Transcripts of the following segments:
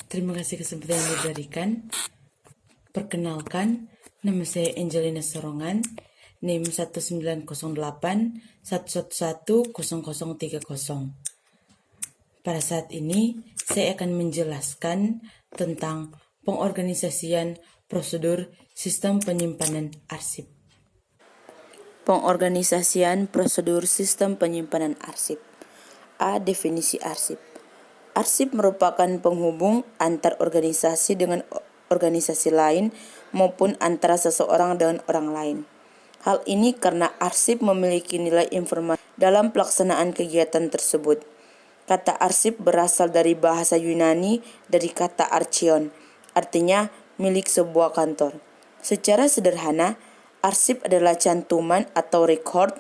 Terima kasih kesempatan yang diberikan. Perkenalkan, nama saya Angelina Sorongan, NIM 1908111030. Pada saat ini, saya akan menjelaskan tentang pengorganisasian prosedur sistem penyimpanan arsip. Pengorganisasian prosedur sistem penyimpanan arsip. A. Definisi arsip. Arsip merupakan penghubung antar organisasi dengan organisasi lain maupun antara seseorang dengan orang lain. Hal ini karena arsip memiliki nilai informasi dalam pelaksanaan kegiatan tersebut. Kata arsip berasal dari bahasa Yunani dari kata archion, artinya milik sebuah kantor. Secara sederhana, arsip adalah cantuman atau record,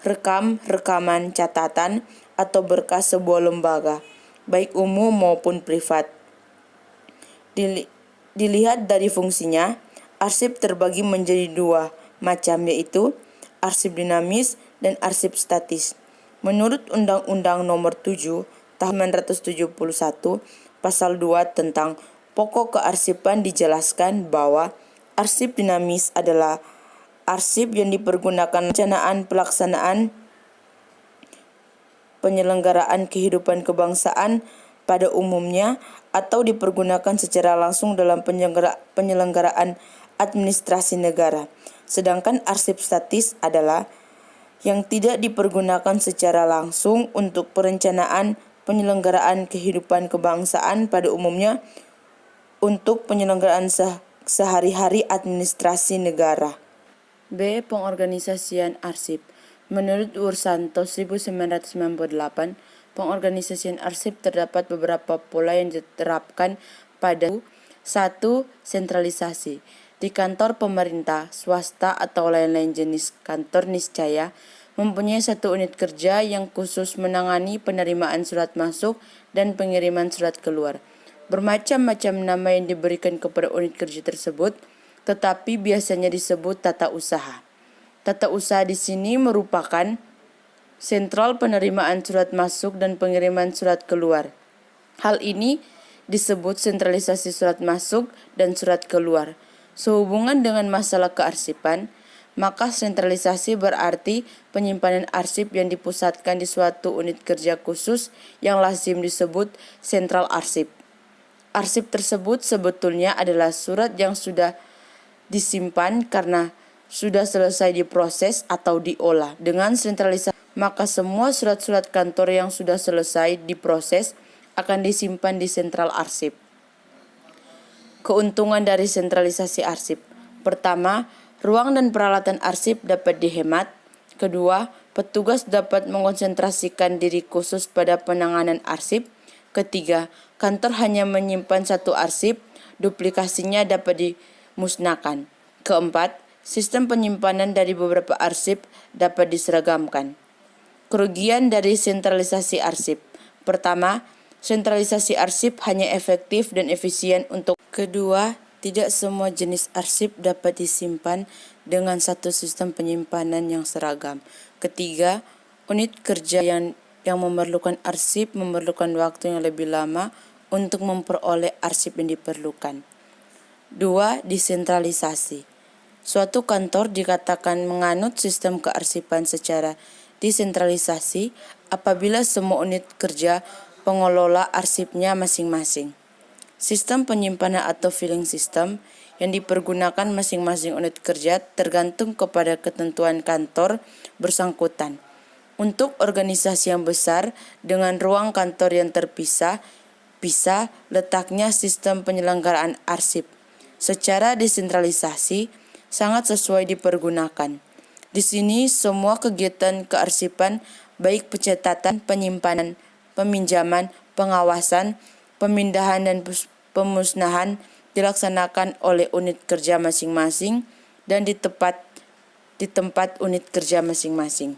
rekaman, catatan, atau berkas sebuah lembaga, baik umum maupun privat. Dilihat dari fungsinya, arsip terbagi menjadi dua macam, yaitu arsip dinamis dan arsip statis. Menurut Undang-Undang Nomor 7 Tahun 1971 Pasal 2 tentang pokok kearsipan dijelaskan bahwa arsip dinamis adalah arsip yang dipergunakan perencanaan pelaksanaan penyelenggaraan kehidupan kebangsaan pada umumnya atau dipergunakan secara langsung dalam penyelenggaraan administrasi negara. Sedangkan arsip statis adalah yang tidak dipergunakan secara langsung untuk perencanaan penyelenggaraan kehidupan kebangsaan pada umumnya untuk penyelenggaraan sehari-hari administrasi negara. B. Pengorganisasian arsip. Menurut Ursanto 1998, pengorganisasian arsip terdapat beberapa pola yang diterapkan pada 1. Sentralisasi. Di kantor pemerintah, swasta, atau lain-lain jenis kantor niscaya mempunyai satu unit kerja yang khusus menangani penerimaan surat masuk dan pengiriman surat keluar. Bermacam-macam nama yang diberikan kepada unit kerja tersebut, tetapi biasanya disebut tata usaha. Tata usaha di sini merupakan sentral penerimaan surat masuk dan pengiriman surat keluar. Hal ini disebut sentralisasi surat masuk dan surat keluar. Sehubungan dengan masalah kearsipan, maka sentralisasi berarti penyimpanan arsip yang dipusatkan di suatu unit kerja khusus yang lazim disebut sentral arsip. Arsip tersebut sebetulnya adalah surat yang sudah disimpan karena sudah selesai diproses atau diolah. Dengan sentralisasi, maka semua surat-surat kantor yang sudah selesai diproses akan disimpan di sentral arsip. Keuntungan dari sentralisasi arsip. Pertama, ruang dan peralatan arsip dapat dihemat. Kedua, petugas dapat mengonsentrasikan diri khusus pada penanganan arsip. Ketiga, kantor hanya menyimpan satu arsip, duplikasinya dapat dimusnahkan. Keempat, sistem penyimpanan dari beberapa arsip dapat diseragamkan. Kerugian dari sentralisasi arsip. Pertama, sentralisasi arsip hanya efektif dan efisien untuk. Kedua, tidak semua jenis arsip dapat disimpan dengan satu sistem penyimpanan yang seragam. Ketiga, unit kerja yang memerlukan arsip memerlukan waktu yang lebih lama untuk memperoleh arsip yang diperlukan. 2. Desentralisasi. Suatu kantor dikatakan menganut sistem kearsipan secara desentralisasi apabila semua unit kerja pengelola arsipnya masing-masing. Sistem penyimpanan atau filing system yang dipergunakan masing-masing unit kerja tergantung kepada ketentuan kantor bersangkutan. Untuk organisasi yang besar dengan ruang kantor yang terpisah, letaknya sistem penyelenggaraan arsip secara desentralisasi sangat sesuai dipergunakan. Di sini semua kegiatan kearsipan baik pencatatan, penyimpanan, peminjaman, pengawasan, pemindahan dan pemusnahan dilaksanakan oleh unit kerja masing-masing dan di tempat unit kerja masing-masing.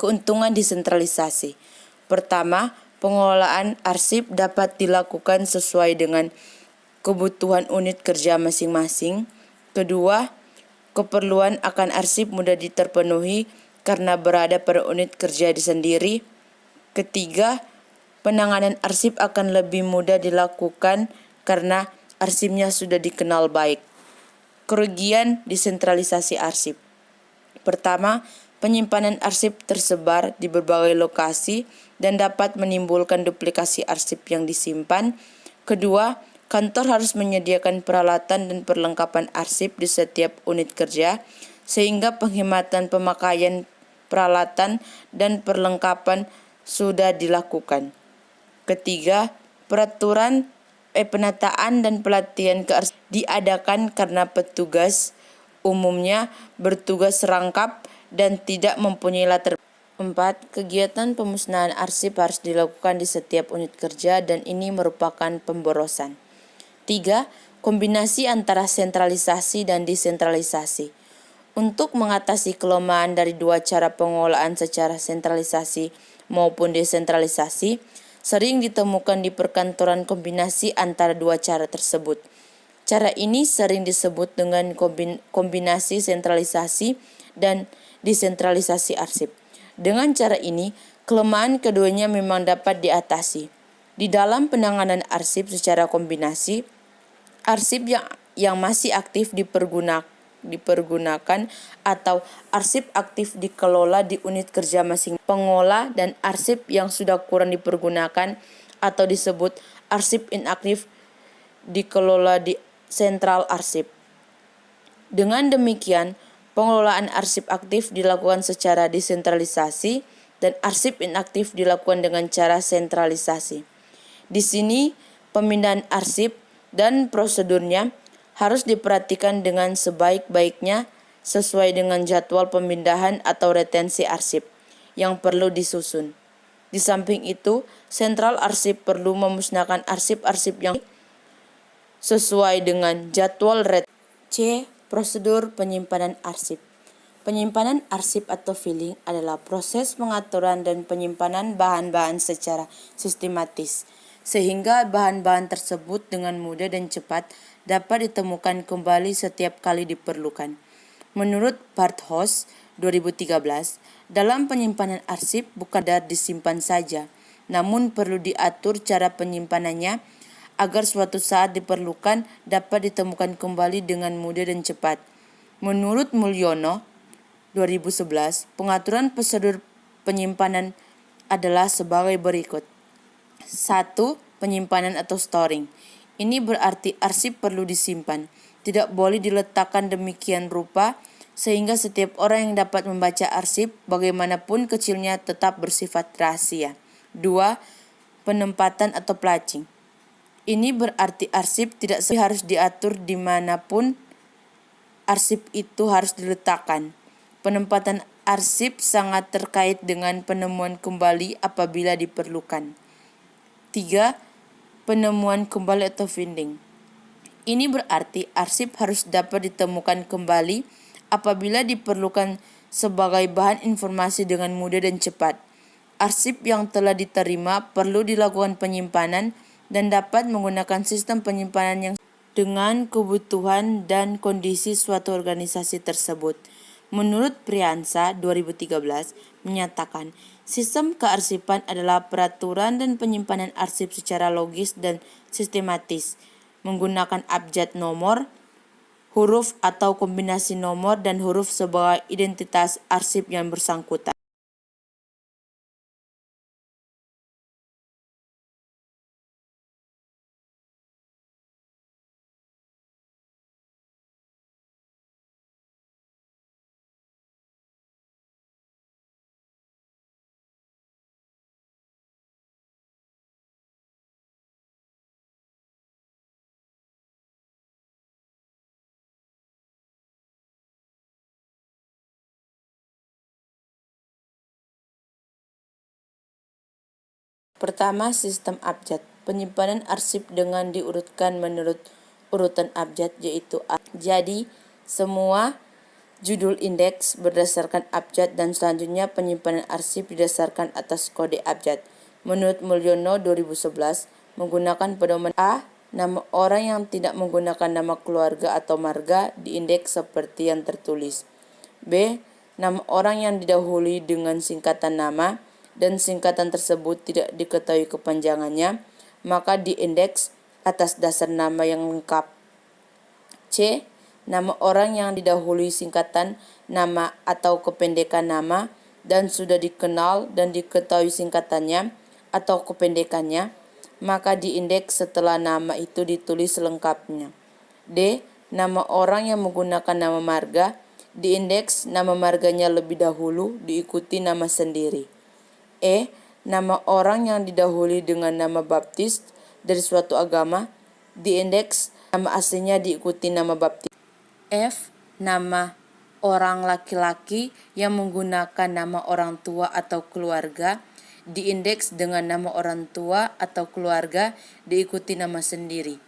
Keuntungan desentralisasi. Pertama, pengelolaan arsip dapat dilakukan sesuai dengan kebutuhan unit kerja masing-masing. Kedua, keperluan akan arsip mudah terpenuhi karena berada pada unit kerja sendiri. Ketiga, penanganan arsip akan lebih mudah dilakukan karena arsipnya sudah dikenal baik. Kerugian desentralisasi arsip. Pertama, penyimpanan arsip tersebar di berbagai lokasi dan dapat menimbulkan duplikasi arsip yang disimpan. Kedua, kantor harus menyediakan peralatan dan perlengkapan arsip di setiap unit kerja, sehingga penghematan pemakaian peralatan dan perlengkapan sudah dilakukan. Ketiga, penataan dan pelatihan kearsipan diadakan karena petugas umumnya bertugas rangkap dan tidak mempunyai latar. 4. Kegiatan pemusnahan arsip harus dilakukan di setiap unit kerja dan ini merupakan pemborosan. 3. Kombinasi antara sentralisasi dan desentralisasi. Untuk mengatasi kelemahan dari dua cara pengelolaan secara sentralisasi maupun desentralisasi, sering ditemukan di perkantoran kombinasi antara dua cara tersebut. Cara ini sering disebut dengan kombinasi sentralisasi dan desentralisasi arsip. Dengan cara ini, kelemahan keduanya memang dapat diatasi. Di dalam penanganan arsip secara kombinasi, arsip yang masih aktif dipergunakan atau arsip aktif dikelola di unit kerja masing pengolah dan arsip yang sudah kurang dipergunakan atau disebut arsip inaktif dikelola di sentral arsip. Dengan demikian, pengelolaan arsip aktif dilakukan secara desentralisasi dan arsip inaktif dilakukan dengan cara sentralisasi. Di sini, pemindahan arsip dan prosedurnya harus diperhatikan dengan sebaik-baiknya sesuai dengan jadwal pemindahan atau retensi arsip yang perlu disusun. Di samping itu, sentral arsip perlu memusnahkan arsip-arsip yang sesuai dengan jadwal retensi. C. Prosedur penyimpanan arsip. Penyimpanan arsip atau filing adalah proses pengaturan dan penyimpanan bahan-bahan secara sistematis, sehingga bahan-bahan tersebut dengan mudah dan cepat dapat ditemukan kembali setiap kali diperlukan. Menurut Barthouse 2013, dalam penyimpanan arsip bukan sekedar disimpan saja, namun perlu diatur cara penyimpanannya agar suatu saat diperlukan dapat ditemukan kembali dengan mudah dan cepat. Menurut Mulyono 2011, pengaturan prosedur penyimpanan adalah sebagai berikut. 1. Penyimpanan atau storing. Ini berarti arsip perlu disimpan, tidak boleh diletakkan demikian rupa sehingga setiap orang yang dapat membaca arsip, bagaimanapun kecilnya, tetap bersifat rahasia. 2. Penempatan atau placing. Ini berarti arsip tidak harus diatur dimanapun arsip itu harus diletakkan. Penempatan arsip sangat terkait dengan penemuan kembali apabila diperlukan. 3. Penemuan kembali atau finding. Ini berarti arsip harus dapat ditemukan kembali apabila diperlukan sebagai bahan informasi dengan mudah dan cepat. Arsip yang telah diterima perlu dilakukan penyimpanan dan dapat menggunakan sistem penyimpanan yang dengan kebutuhan dan kondisi suatu organisasi tersebut. Menurut Priyansa 2013 menyatakan, sistem kearsipan adalah peraturan dan penyimpanan arsip secara logis dan sistematis, menggunakan abjad nomor, huruf atau kombinasi nomor dan huruf sebagai identitas arsip yang bersangkutan. Pertama, sistem abjad. Penyimpanan arsip dengan diurutkan menurut urutan abjad, yaitu A. Jadi, semua judul indeks berdasarkan abjad dan selanjutnya penyimpanan arsip didasarkan atas kode abjad. Menurut Mulyono 2011, menggunakan pedoman A, nama orang yang tidak menggunakan nama keluarga atau marga diindeks seperti yang tertulis. B. Nama orang yang didahului dengan singkatan nama dan singkatan tersebut tidak diketahui kepanjangannya, maka diindeks atas dasar nama yang lengkap. C. Nama orang yang didahului singkatan nama atau kependekan nama dan sudah dikenal dan diketahui singkatannya atau kependekannya, maka diindeks setelah nama itu ditulis lengkapnya. D. Nama orang yang menggunakan nama marga, diindeks nama marganya lebih dahulu diikuti nama sendiri. E. Nama orang yang didahului dengan nama baptis dari suatu agama, diindeks nama aslinya diikuti nama baptis. F. Nama orang laki-laki yang menggunakan nama orang tua atau keluarga, diindeks dengan nama orang tua atau keluarga diikuti nama sendiri.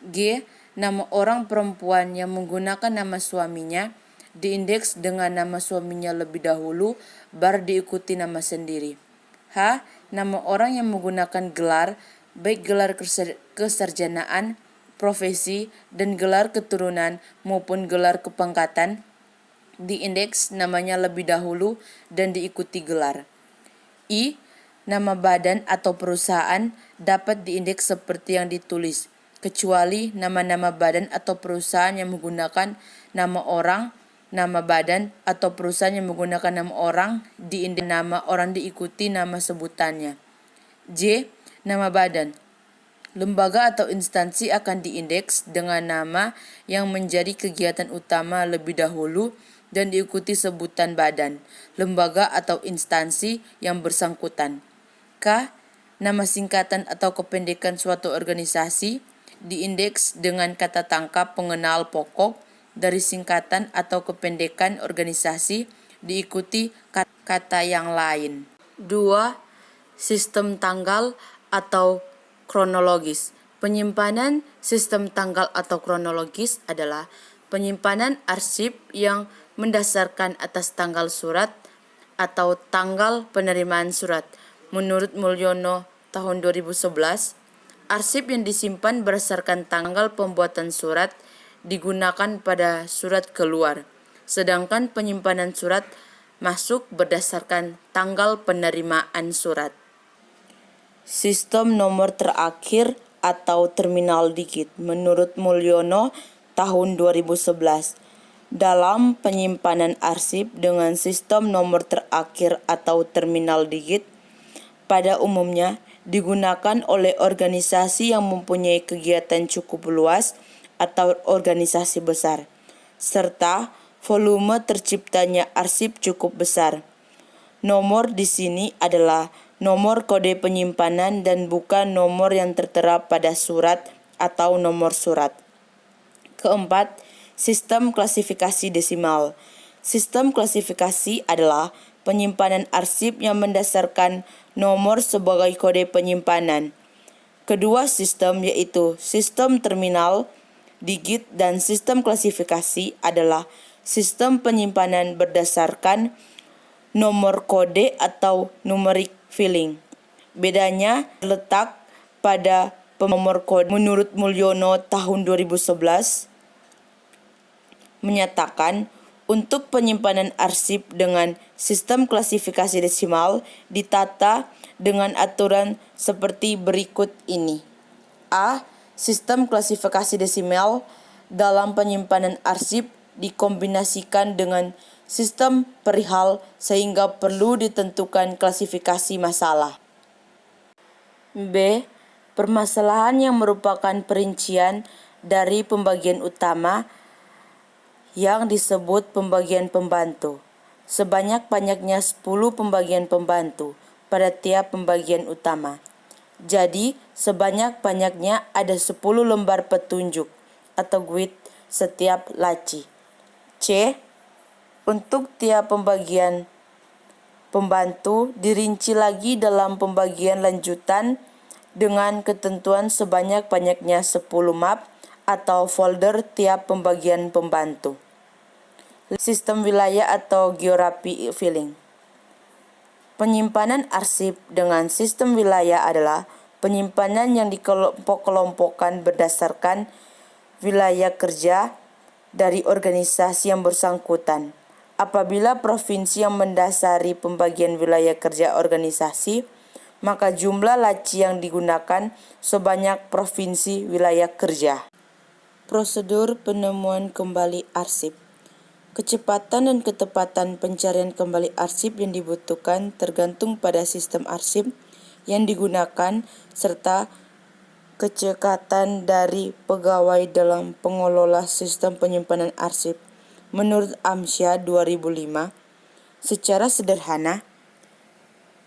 G. Nama orang perempuan yang menggunakan nama suaminya, diindeks dengan nama suaminya lebih dahulu, baru diikuti nama sendiri. H. Nama orang yang menggunakan gelar, baik gelar kesarjanaan, profesi, dan gelar keturunan maupun gelar kepangkatan, diindeks namanya lebih dahulu dan diikuti gelar. I. Nama badan atau perusahaan dapat diindeks seperti yang ditulis, kecuali nama-nama badan atau perusahaan yang menggunakan nama orang, nama badan atau perusahaan yang menggunakan nama orang, diindeks nama orang diikuti nama sebutannya. J. Nama badan. Lembaga atau instansi akan diindeks dengan nama yang menjadi kegiatan utama lebih dahulu dan diikuti sebutan badan, lembaga atau instansi yang bersangkutan. K. Nama singkatan atau kependekan suatu organisasi, diindeks dengan kata tangkap pengenal pokok dari singkatan atau kependekan organisasi, diikuti kata yang lain. 2. Sistem tanggal atau kronologis. Penyimpanan sistem tanggal atau kronologis adalah penyimpanan arsip yang mendasarkan atas tanggal surat atau tanggal penerimaan surat. Menurut Mulyono tahun 2011, arsip yang disimpan berdasarkan tanggal pembuatan surat digunakan pada surat keluar, sedangkan penyimpanan surat masuk berdasarkan tanggal penerimaan surat. Sistem nomor terakhir atau terminal digit. Menurut Mulyono tahun 2011, dalam penyimpanan arsip dengan sistem nomor terakhir atau terminal digit, pada umumnya digunakan oleh organisasi yang mempunyai kegiatan cukup luas atau organisasi besar, serta volume terciptanya arsip cukup besar. Nomor di sini adalah nomor kode penyimpanan dan bukan nomor yang tertera pada surat atau nomor surat. Keempat, sistem klasifikasi desimal. Sistem klasifikasi adalah penyimpanan arsip yang mendasarkan nomor sebagai kode penyimpanan. Kedua sistem yaitu sistem terminal digit dan sistem klasifikasi adalah sistem penyimpanan berdasarkan nomor kode atau numeric filling. Bedanya terletak pada nomor kode. Menurut Mulyono tahun 2011 menyatakan untuk penyimpanan arsip dengan sistem klasifikasi desimal ditata dengan aturan seperti berikut ini. A. Sistem klasifikasi desimal dalam penyimpanan arsip dikombinasikan dengan sistem perihal sehingga perlu ditentukan klasifikasi masalah. B. Permasalahan yang merupakan perincian dari pembagian utama yang disebut pembagian pembantu. Sebanyak-banyaknya 10 pembagian pembantu pada tiap pembagian utama. Jadi, sebanyak-banyaknya ada 10 lembar petunjuk atau guide setiap laci. C. Untuk tiap pembagian pembantu dirinci lagi dalam pembagian lanjutan dengan ketentuan sebanyak-banyaknya 10 map atau folder tiap pembagian pembantu. Sistem wilayah atau geography filling. Penyimpanan arsip dengan sistem wilayah adalah penyimpanan yang dikelompok-kelompokkan berdasarkan wilayah kerja dari organisasi yang bersangkutan. Apabila provinsi yang mendasari pembagian wilayah kerja organisasi, maka jumlah laci yang digunakan sebanyak provinsi wilayah kerja. Prosedur penemuan kembali arsip. Kecepatan dan ketepatan pencarian kembali arsip yang dibutuhkan tergantung pada sistem arsip yang digunakan serta kecekatan dari pegawai dalam pengelola sistem penyimpanan arsip. Menurut Amsyah 2005, secara sederhana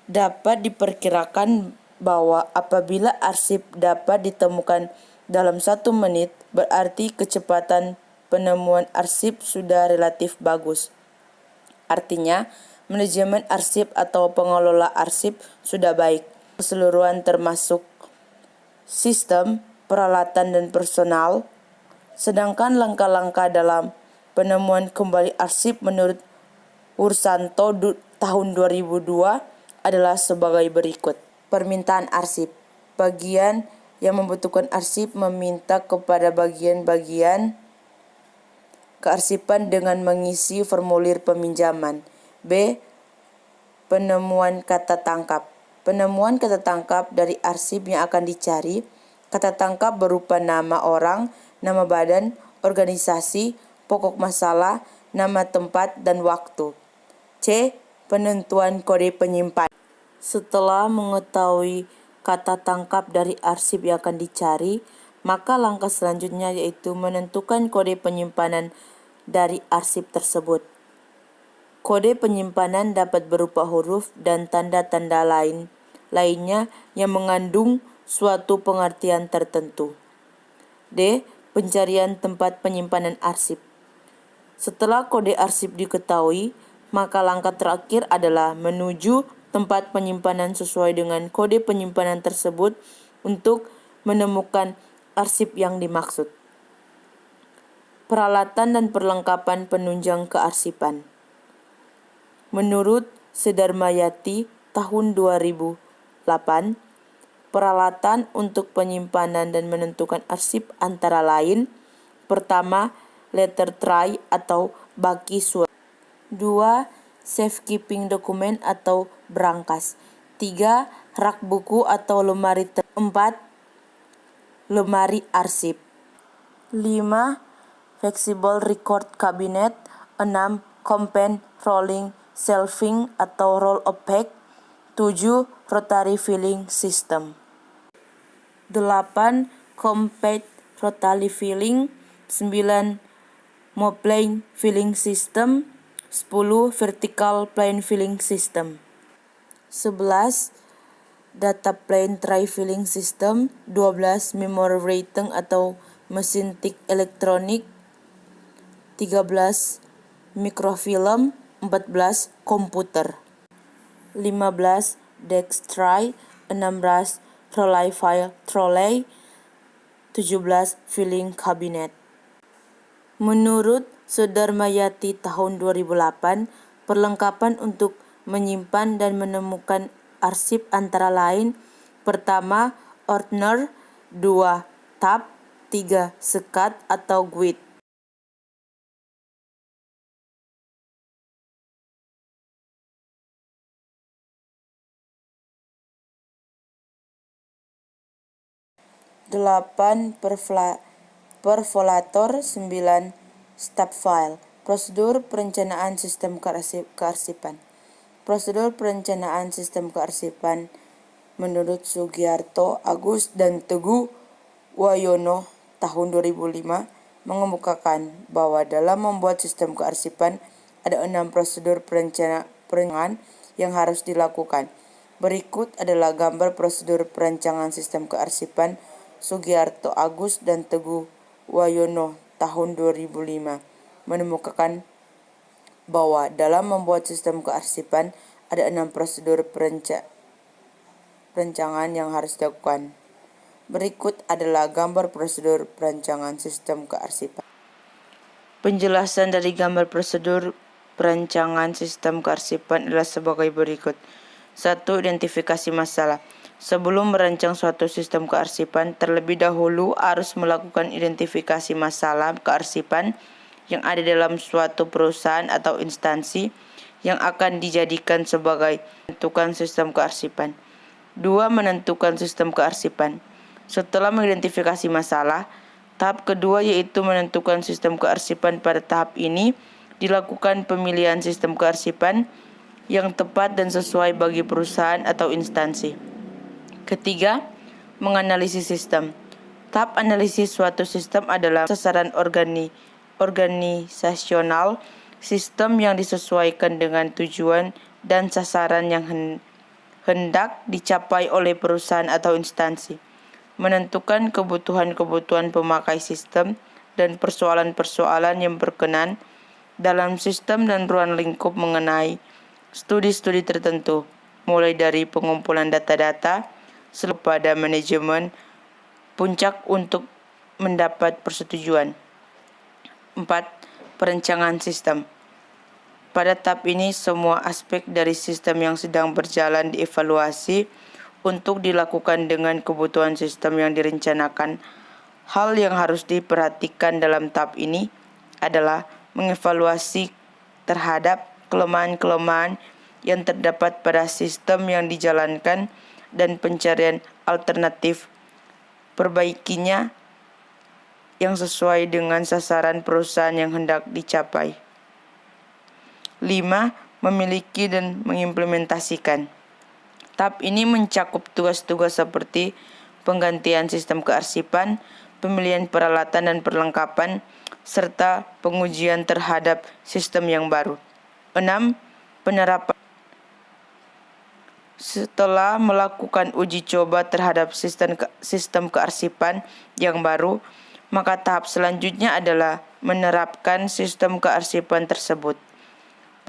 dapat diperkirakan bahwa apabila arsip dapat ditemukan dalam 1 menit, berarti kecepatan penemuan arsip sudah relatif bagus. Artinya, manajemen arsip atau pengelola arsip sudah baik. Keseluruhan termasuk sistem, peralatan, dan personal. Sedangkan langkah-langkah dalam penemuan kembali arsip menurut Wursanto tahun 2002 adalah sebagai berikut. Permintaan arsip. Bagian yang membutuhkan arsip meminta kepada bagian-bagian kearsipan dengan mengisi formulir peminjaman. B. Penemuan kata tangkap. Penemuan kata tangkap dari arsip yang akan dicari. Kata tangkap berupa nama orang, nama badan, organisasi, pokok masalah, nama tempat, dan waktu. C. Penentuan kode penyimpan. Setelah mengetahui kata tangkap dari arsip yang akan dicari, maka langkah selanjutnya yaitu menentukan kode penyimpanan dari arsip tersebut. Kode penyimpanan dapat berupa huruf dan tanda-tanda lainnya yang mengandung suatu pengertian tertentu. D. Pencarian tempat penyimpanan arsip. Setelah kode arsip diketahui, maka langkah terakhir adalah menuju tempat penyimpanan sesuai dengan kode penyimpanan tersebut untuk menemukan arsip yang dimaksud. Peralatan dan perlengkapan penunjang kearsipan. Menurut Sedarmayati tahun 2008, peralatan untuk penyimpanan dan menentukan arsip antara lain: pertama, letter tray atau baki surat. 2. Safekeeping dokumen atau brankas. 3. Rak buku atau lemari. 4. Lemari arsip. 5. Flexible record cabinet. 6. Compact rolling shelving atau roll of bag. 7. Rotary filling system. 8. Compact rotary filling. 9. Monoplane filling system. 10. Vertical plane filling system. 11. Data plane tray filling system. 12. Memory writing atau mesin tik elektronik. 13. Microfilm. 14. Komputer. 15. Desk tray. 16. Trolley file trolley. 17. Filing cabinet. Menurut Sudarmayati tahun 2008, perlengkapan untuk menyimpan dan menemukan arsip antara lain: pertama, ordner. 2. Tab. 3. Sekat atau guide. 8. Perforator. 9. Stub file. Prosedur perencanaan sistem kearsipan. Prosedur perencanaan sistem kearsipan menurut Sugiarto, Agus, dan Teguh Wayono tahun 2005 mengemukakan bahwa dalam membuat sistem kearsipan ada 6 prosedur perencanaan yang harus dilakukan. Berikut adalah gambar prosedur perencanaan sistem kearsipan Sugiarto, Agus, dan Teguh Wayono tahun 2005 menemukan bahwa dalam membuat sistem kearsipan ada 6 prosedur perencanaan yang harus dilakukan. Berikut adalah gambar prosedur perencanaan sistem kearsipan. Penjelasan dari gambar prosedur perencanaan sistem kearsipan adalah sebagai berikut. 1. Identifikasi masalah. Sebelum merancang suatu sistem kearsipan, terlebih dahulu harus melakukan identifikasi masalah kearsipan yang ada dalam suatu perusahaan atau instansi yang akan dijadikan sebagai menentukan sistem kearsipan. 2. Menentukan sistem kearsipan. Setelah mengidentifikasi masalah, tahap kedua yaitu menentukan sistem kearsipan. Pada tahap ini dilakukan pemilihan sistem kearsipan yang tepat dan sesuai bagi perusahaan atau instansi. Ketiga, menganalisis sistem. Tahap analisis suatu sistem adalah sasaran organisasional, sistem yang disesuaikan dengan tujuan dan sasaran yang hendak dicapai oleh perusahaan atau instansi. Menentukan kebutuhan-kebutuhan pemakai sistem dan persoalan-persoalan yang berkenan dalam sistem dan ruang lingkup mengenai studi-studi tertentu, mulai dari pengumpulan data-data pada manajemen puncak untuk mendapat persetujuan. 4. Perencanaan sistem. Pada tahap ini, semua aspek dari sistem yang sedang berjalan dievaluasi untuk dilakukan dengan kebutuhan sistem yang direncanakan. Hal yang harus diperhatikan dalam tahap ini adalah mengevaluasi terhadap kelemahan-kelemahan yang terdapat pada sistem yang dijalankan dan pencarian alternatif perbaikinya yang sesuai dengan sasaran perusahaan yang hendak dicapai. 5. Memiliki dan mengimplementasikan. Tahap ini mencakup tugas-tugas seperti penggantian sistem kearsipan, pemilihan peralatan dan perlengkapan, serta pengujian terhadap sistem yang baru. 6. Penerapan. Setelah melakukan uji coba terhadap sistem kearsipan yang baru, maka tahap selanjutnya adalah menerapkan sistem kearsipan tersebut.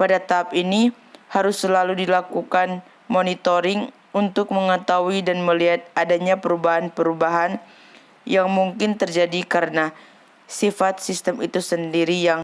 Pada tahap ini harus selalu dilakukan monitoring untuk mengetahui dan melihat adanya perubahan-perubahan yang mungkin terjadi karena sifat sistem itu sendiri yang